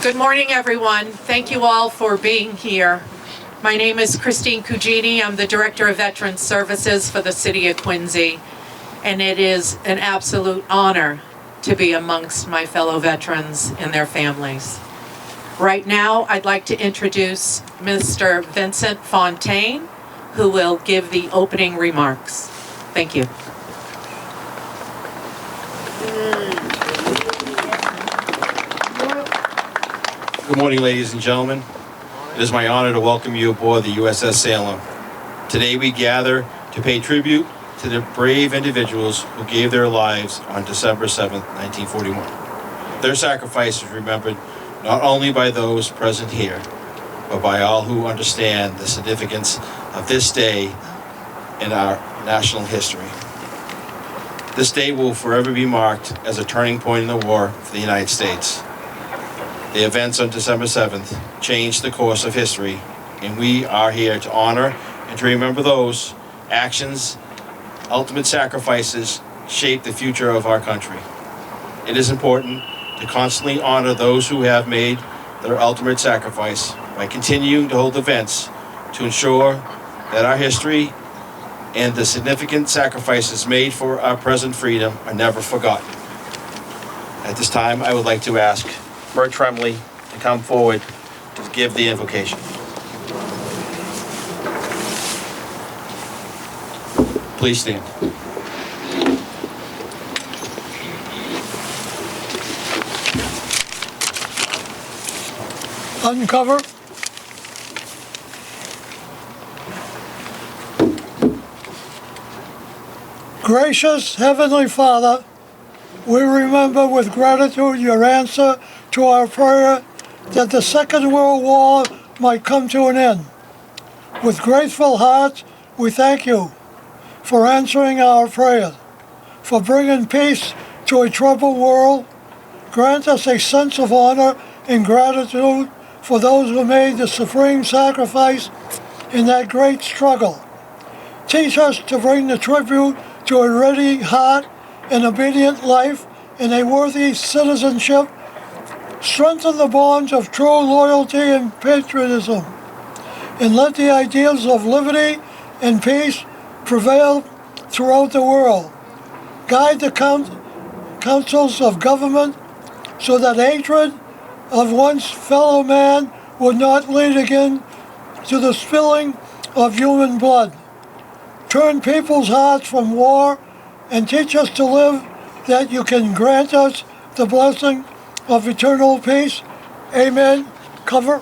Good morning, everyone. Thank you all for being here. My name is Christine Cugini. I'm the Director of Veterans Services for the City of Quincy, and it is an absolute honor to be amongst my fellow veterans and their families. Right now, I'd like to introduce Mr. Vincent Fontaine, who will give the opening remarks. Thank you. Good morning, ladies and gentlemen. It is my honor to welcome you aboard the USS Salem. Today we gather to pay tribute to the brave individuals who gave their lives on December 7th, 1941. Their sacrifice is remembered not only by those present here, but by all who understand the significance of this day in our national history. This day will forever be marked as a turning point in the war for the United States. The events on December 7th changed the course of history, and we are here to honor and to remember those actions, ultimate sacrifices, shape the future of our country. It is important to constantly honor those who have made their ultimate sacrifice by continuing to hold events to ensure that our history and the significant sacrifices made for our present freedom are never forgotten. At this time, I would like to ask Bert Tremley to come forward to give the invocation. Please stand. Uncover. Gracious Heavenly Father, we remember with gratitude your answer to our prayer that the Second World War might come to an end. With grateful hearts, we thank you for answering our prayers, for bringing peace to a troubled world. Grant us a sense of honor and gratitude for those who made the supreme sacrifice in that great struggle. Teach us to bring the tribute to a ready heart, an obedient life, and a worthy citizenship. Strengthen the bonds of true loyalty and patriotism, and let the ideals of liberty and peace prevail throughout the world. Guide the councils of government so that hatred of one's fellow man would not lead again to the spilling of human blood. Turn people's hearts from war and teach us to live, that you can grant us the blessing of eternal peace. Amen. Cover.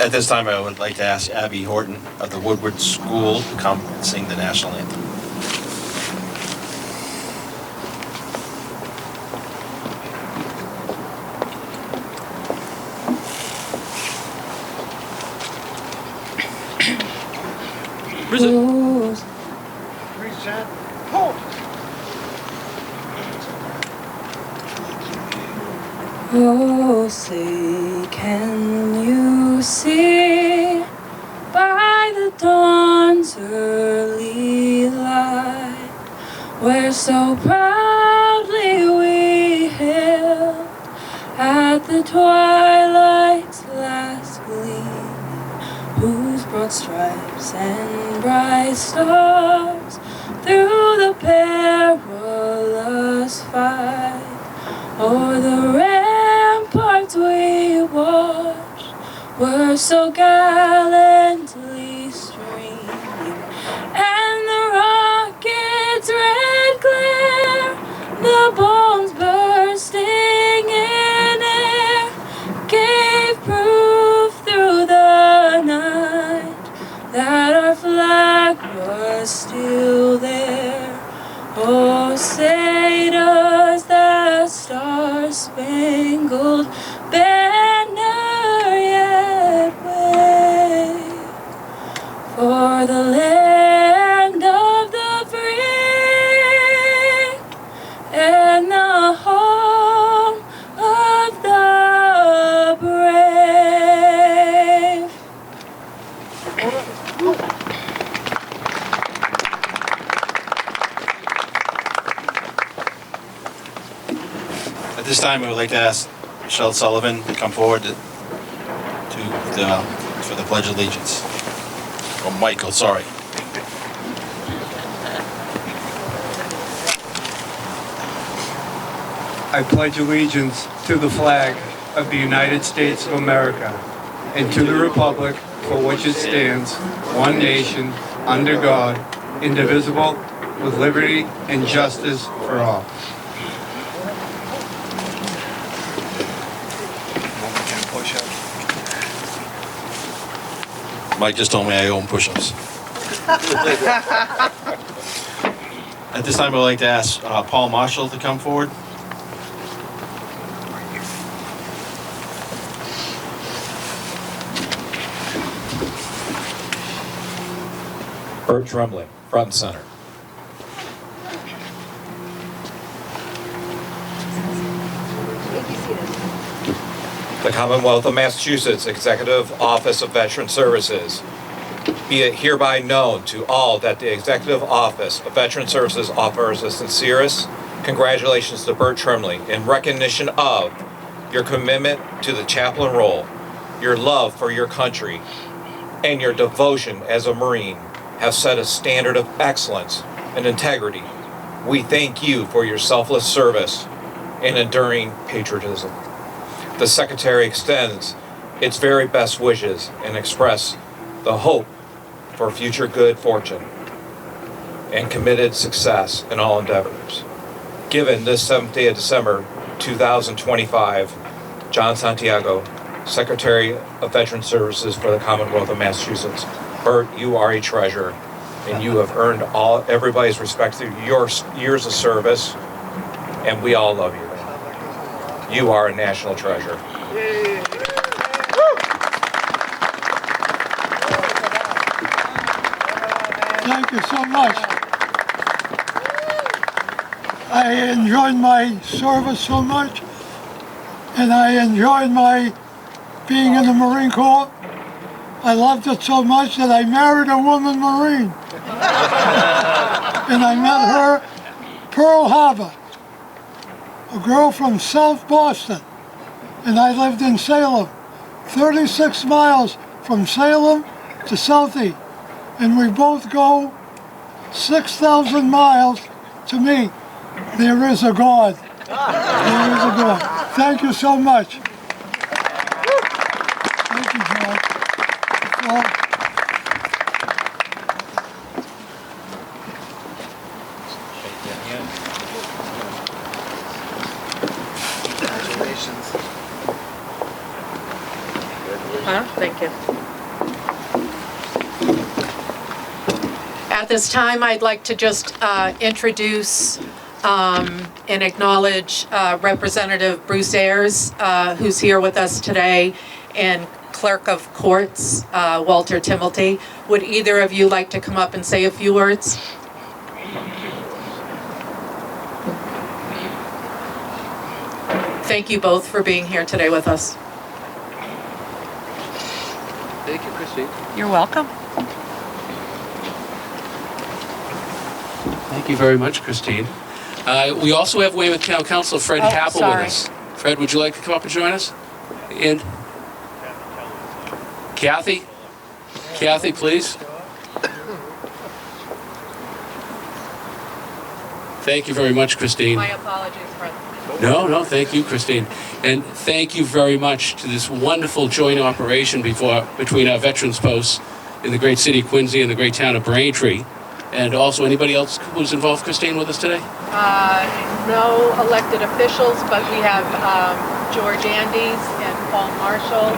At this time, I would like to ask Abby Horton of the Woodward School to come and sing the national anthem. Reset. Hold. Oh, say, can you see by the dawn's early light, where so proudly we hailed at the twilight's last gleam, whose broad stripes and bright stars through the perilous fight o'er the ramparts we watched were so gallantly streaming, and the rocket's red glare, the bombs bursting in air, gave proof through the night that our flag was still there. Oh, say does the star-spangled banner yet wave for the land of the free and the home of the brave? this time, I would like to ask Michelle Sullivan to come forward for the Pledge of Allegiance. Oh, Michael, sorry. I pledge allegiance to the flag of the United States of America and to the republic for which it stands, one nation, under God, indivisible, with liberty and justice for all. Mike just told me I owe him push-ups. At this time, I'd like to ask Paul Marshall to come forward. Bert Tremblay, front and center. The Commonwealth of Massachusetts Executive Office of Veteran Services. Be it hereby known to all that the Executive Office of Veteran Services offers the sincerest congratulations to Bert Tremblay in recognition of your commitment to the chaplain role, your love for your country, and your devotion as a Marine have set a standard of excellence and integrity. We thank you for your selfless service and enduring patriotism. The Secretary extends its very best wishes and express the hope for future good fortune and committed success in all endeavors. Given this 7th day of December 2025, John Santiago, Secretary of Veteran Services for the Commonwealth of Massachusetts. Bert, you are a treasure, and you have earned everybody's respect through your years of service, and we all love you. You are a national treasure. Thank you so much. I enjoyed my service so much, and I enjoyed my being in the Marine Corps. I loved it so much that I married a woman Marine. And I met her Pearl Harbor, a girl from South Boston. And I lived in Salem, 36 miles from Salem to Southie. And we both go 6,000 miles to meet. There is a God. There is a God. Thank you so much. Thank you, John. Well, Thank you. At this time, I'd like to just introduce and acknowledge Representative Bruce Ayers, who's here with us today, and Clerk of Courts, Walter Timilty. Would either of you like to come up and say a few words? Thank you both for being here today with us. Thank you, Christine. You're welcome. Thank you very much, Christine. We also have Weymouth Town Council Fred Happel with us. Fred, would you like to come up and join us? And Kathy? Kathy, please. Thank you very much, Christine. My apologies, Fred. No, thank you, Christine. And thank you very much to this wonderful joint operation between our veterans posts in the great city of Quincy and the great town of Braintree. And also, anybody else who's involved, Christine, with us today? No elected officials, but we have George Andes and Paul Marshall,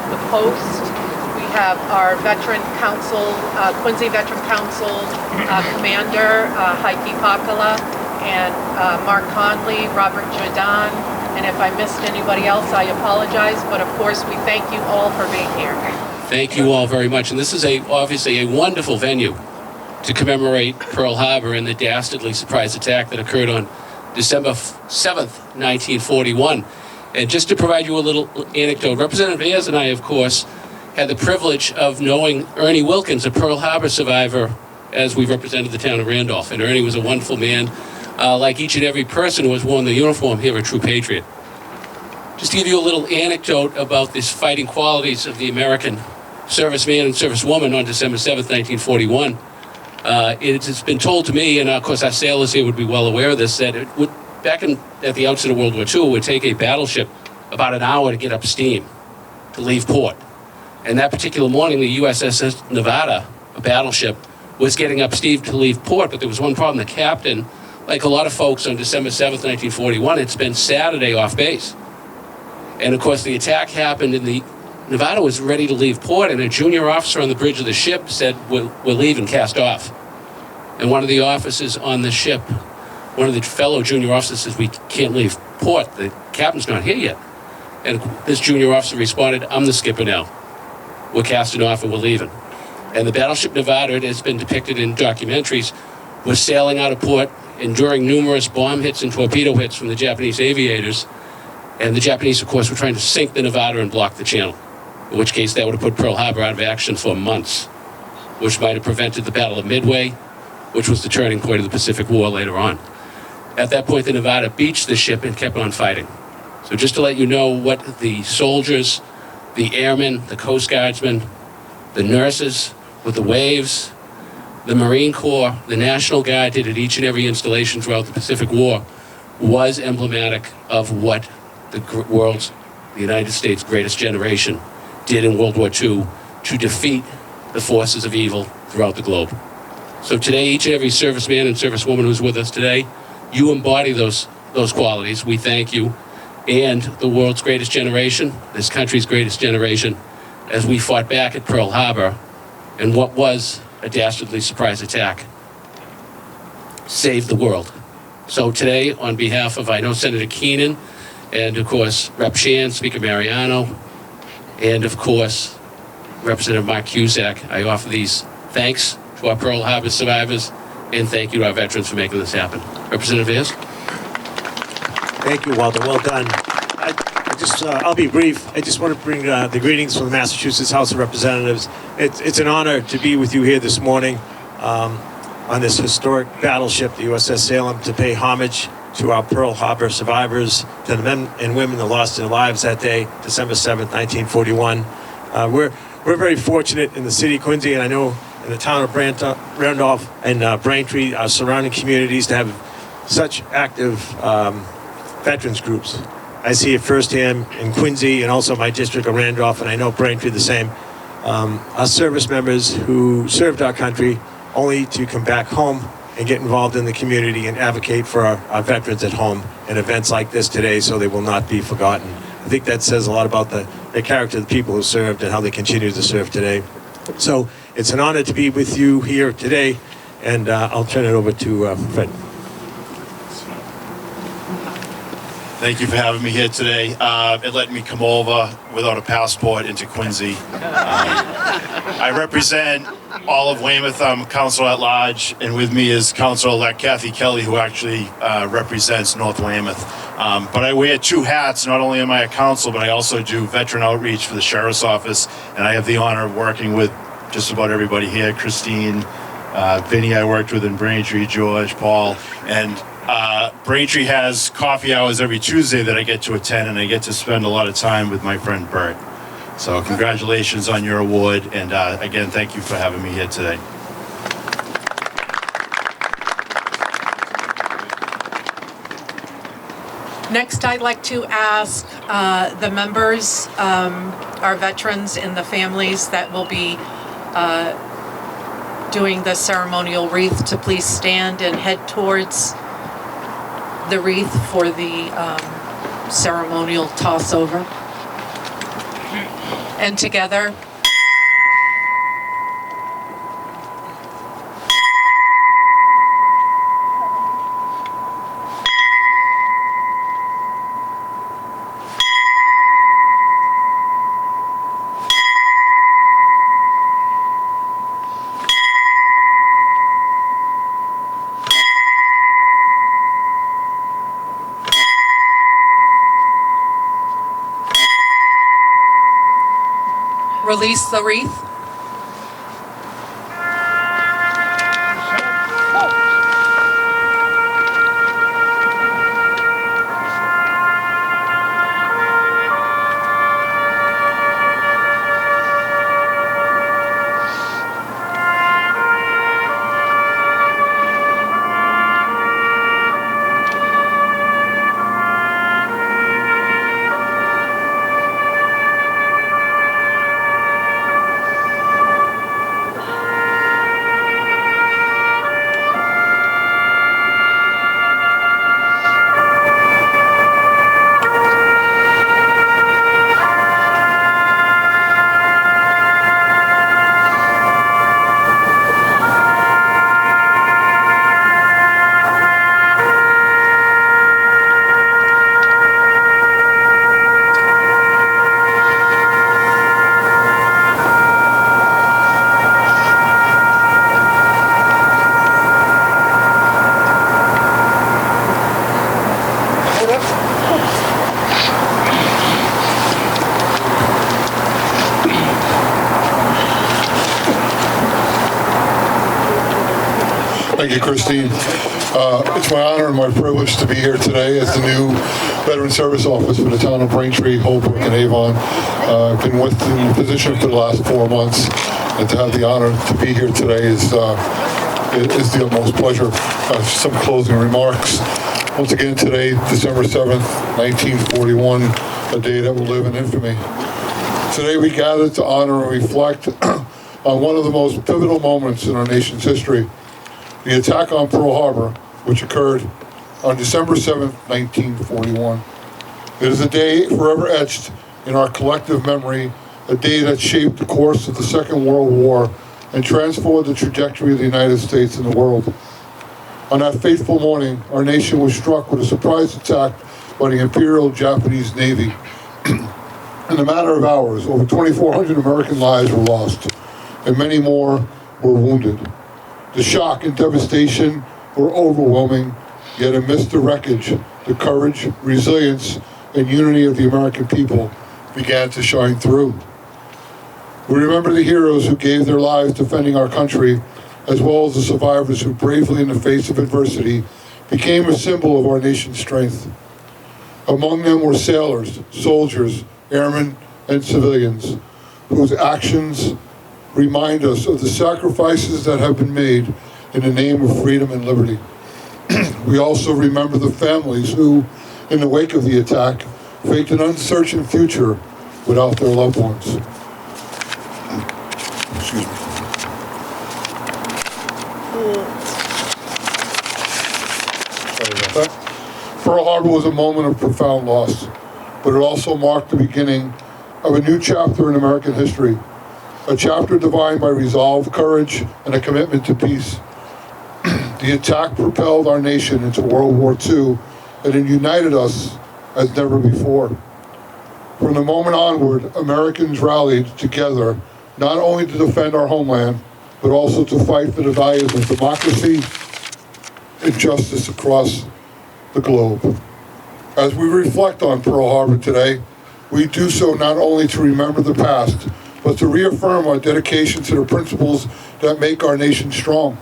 the post. We have our veteran council, Quincy Veteran Council commander, Heike Pakala, and Mark Conley, Robert Jordan. And if I missed anybody else, I apologize. But of course, we thank you all for being here. Thank you all very much. And this is obviously a wonderful venue to commemorate Pearl Harbor and the dastardly surprise attack that occurred on December 7th, 1941. And just to provide you a little anecdote, Representative Ayers and I, of course, had the privilege of knowing Ernie Wilkins, a Pearl Harbor survivor, as we represented the town of Randolph. And Ernie was a wonderful man like each and every person who has worn the uniform here, a true patriot. Just to give you a little anecdote about this fighting qualities of the American serviceman and servicewoman on December 7th, 1941. It's been told to me, and of course our sailors here would be well aware of this, that at the outset of World War II, it would take a battleship about an hour to get up steam to leave port. And that particular morning, the USS Nevada, a battleship, was getting up steam to leave port, but there was one problem. The captain, like a lot of folks on December 7th, 1941, had spent Saturday off base. And of course, the attack happened, and the Nevada was ready to leave port, and a junior officer on the bridge of the ship said, we're leaving, cast off. And one of the officers on the ship, one of the fellow junior officers says, we can't leave port. The captain's not here yet. And this junior officer responded, I'm the skipper now. We're casting off and we're leaving. And the battleship Nevada, it has been depicted in documentaries, was sailing out of port, enduring numerous bomb hits and torpedo hits from the Japanese aviators. And the Japanese, of course, were trying to sink the Nevada and block the channel, in which case that would have put Pearl Harbor out of action for months, which might have prevented the Battle of Midway, which was the turning point of the Pacific War later on. At that point, the Nevada beached the ship and kept on fighting. So just to let you know what the soldiers, the airmen, the Coast Guardsmen, the nurses with the waves, the Marine Corps, the National Guard did at each and every installation throughout the Pacific War was emblematic of what the United States' greatest generation did in World War II to defeat the forces of evil throughout the globe. So today, each and every serviceman and servicewoman who's with us today, you embody those qualities. We thank you. And the world's greatest generation, this country's greatest generation, as we fought back at Pearl Harbor and what was a dastardly surprise attack, saved the world. So today, on behalf of, I know, Senator Keenan, and of course, Rep. Shan, Speaker Mariano, and of course, Representative Mark Cusack, I offer these thanks to our Pearl Harbor survivors, and thank you to our veterans for making this happen. Representative Ayers? Thank you, Walter. Well done. I'll be brief. I just want to bring the greetings from the Massachusetts House of Representatives. It's an honor to be with you here this morning on this historic battleship, the USS Salem, to pay homage to our Pearl Harbor survivors, to the men and women that lost their lives that day, December 7th, 1941. We're very fortunate in the city of Quincy, and I know in the town of Randolph and Braintree, our surrounding communities, to have such active veterans groups. I see it firsthand in Quincy and also my district of Randolph, and I know Braintree the same. Our service members who served our country only to come back home and get involved in the community and advocate for our veterans at home in events like this today so they will not be forgotten. I think that says a lot about the character of the people who served and how they continue to serve today. So it's an honor to be with you here today, and I'll turn it over to Fred. Thank you for having me here today and letting me come over without a passport into Quincy. I represent all of Weymouth. I'm Council at Large, and with me is Council-elect Kathy Kelly, who actually represents North Weymouth. But I wear two hats. Not only am I a council, but I also do veteran outreach for the Sheriff's Office, and I have the honor of working with just about everybody here. Christine, Vinny I worked with in Braintree, George, Paul, and Braintree has coffee hours every Tuesday that I get to attend, and I get to spend a lot of time with my friend Bert. So congratulations on your award, and again, thank you for having me here today. Next, I'd like to ask the members, our veterans and the families that will be doing the ceremonial wreath to please stand and head towards the wreath for the ceremonial toss over. And together, release the wreath. you, Christine. It's my honor and my privilege to be here today as the new Veteran Service Officer for the town of Braintree, Holbrook, and Avon. I've been with the position for the last 4 months, and to have the honor to be here today is the utmost pleasure. Some closing remarks. Once again, today, December 7th, 1941, a day that will live in infamy. Today we gather to honor and reflect on one of the most pivotal moments in our nation's history, the attack on Pearl Harbor, which occurred on December 7th, 1941. It is a day forever etched in our collective memory, a day that shaped the course of the Second World War and transformed the trajectory of the United States and the world. On that fateful morning, our nation was struck with a surprise attack by the Imperial Japanese Navy. In a matter of hours, over 2,400 American lives were lost, and many more were wounded. The shock and devastation were overwhelming, yet amidst the wreckage, the courage, resilience, and unity of the American people began to shine through. We remember the heroes who gave their lives defending our country, as well as the survivors who bravely, in the face of adversity, became a symbol of our nation's strength. Among them were sailors, soldiers, airmen, and civilians, whose actions remind us of the sacrifices that have been made in the name of freedom and liberty. We also remember the families who, in the wake of the attack, faced an uncertain future without their loved ones. Excuse me. Sorry about that. Pearl Harbor was a moment of profound loss, but it also marked the beginning of a new chapter in American history, a chapter defined by resolve, courage, and a commitment to peace. The attack propelled our nation into World War II, and it united us as never before. From the moment onward, Americans rallied together not only to defend our homeland, but also to fight for the values of democracy and justice across the globe. As we reflect on Pearl Harbor today, we do so not only to remember the past, but to reaffirm our dedication to the principles that make our nation strong.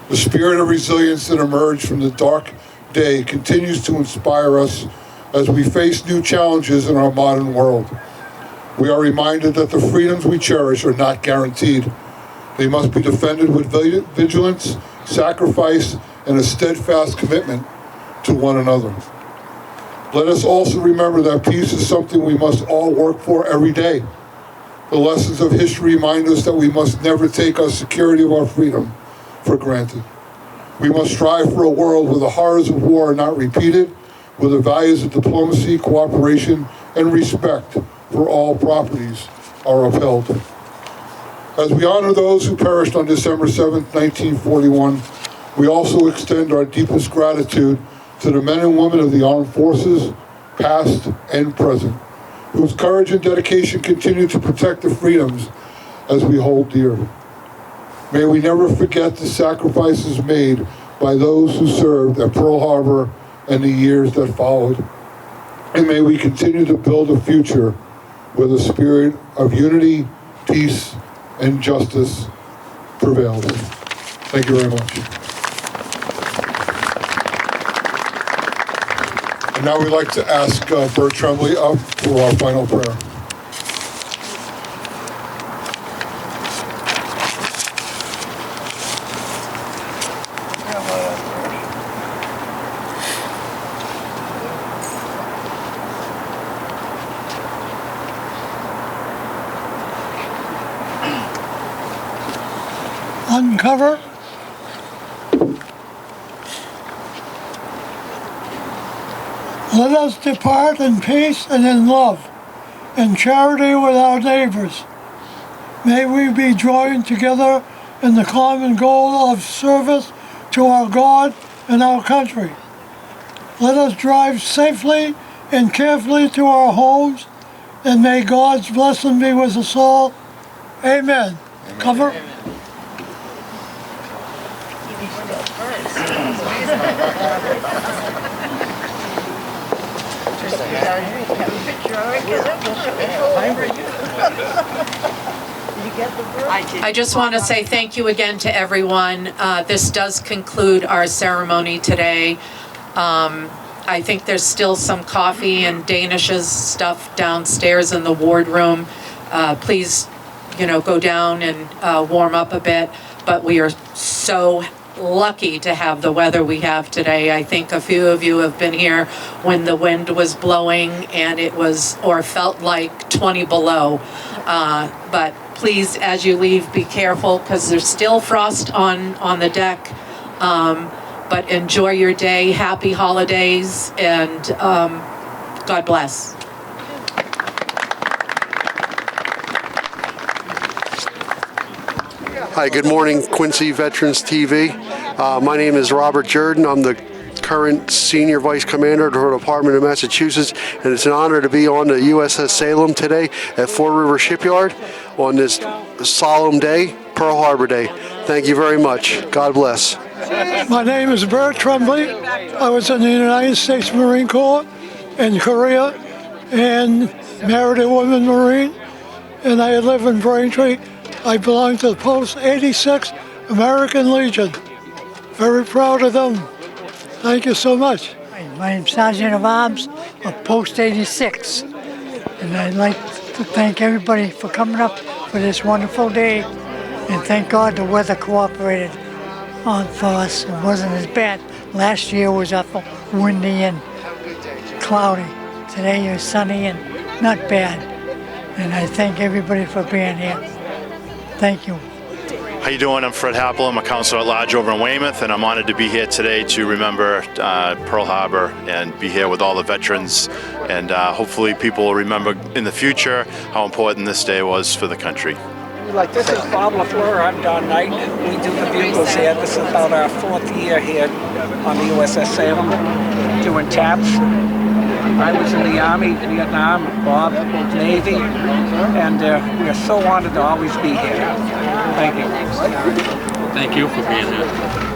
The spirit of resilience that emerged from the dark day continues to inspire us as we face new challenges in our modern world. We are reminded that the freedoms we cherish are not guaranteed. They must be defended with vigilance, sacrifice, and a steadfast commitment to one another. Let us also remember that peace is something we must all work for every day. The lessons of history remind us that we must never take our security of our freedom for granted. We must strive for a world where the horrors of war are not repeated, where the values of diplomacy, cooperation, and respect for all properties are upheld. As we honor those who perished on December 7th, 1941, we also extend our deepest gratitude to the men and women of the armed forces, past and present, whose courage and dedication continue to protect the freedoms as we hold dear. May we never forget the sacrifices made by those who served at Pearl Harbor and the years that followed. And may we continue to build a future where the spirit of unity, peace, and justice prevails. Thank you very much. And now we'd like to ask Bert Tremblay up for our final prayer. Uncover. Let us depart in peace and in love, in charity with our neighbors. May we be joined together in the common goal of service to our God and our country. Let us drive safely and carefully to our homes, and may God's blessing be with us all. Amen. Cover. I just want to say thank you again to everyone. This does conclude our ceremony today. I think there's still some coffee and Danish's stuff downstairs in the ward room. Please, go down and warm up a bit. But we are so lucky to have the weather we have today. I think a few of you have been here when the wind was blowing and it was, or felt like 20 below. But please, as you leave, be careful because there's still frost on the deck. But enjoy your day, happy holidays, and God bless. Hi, good morning, Quincy Veterans TV. My name is Robert Jordan. I'm the current Senior Vice Commander of the Department of Massachusetts, and it's an honor to be on the USS Salem today at Fort River Shipyard on this solemn day, Pearl Harbor Day. Thank you very much. God bless. My name is Bert Tremblay. I was in the United States Marine Corps in Korea and married a woman Marine, and I live in Braintree. I belong to the Post 86 American Legion. Very proud of them. Thank you so much. My name's Sergeant of Arms of Post 86. And I'd like to thank everybody for coming up for this wonderful day. And thank God the weather cooperated for us. It wasn't as bad. Last year was awful windy and cloudy. Today is sunny and not bad. And I thank everybody for being here. Thank you. How you doing? I'm Fred Happel. I'm a counselor at large over in Weymouth, and I'm honored to be here today to remember Pearl Harbor and be here with all the veterans. And hopefully people will remember in the future how important this day was for the country. This is Bob LaFleur. I'm Don Knight. We do the bugles here. This is about our 4th year here on the USS Salem doing taps. I was in the Army, Vietnam, Bob, Navy, and we are so honored to always be here. Thank you. Thank you for being here.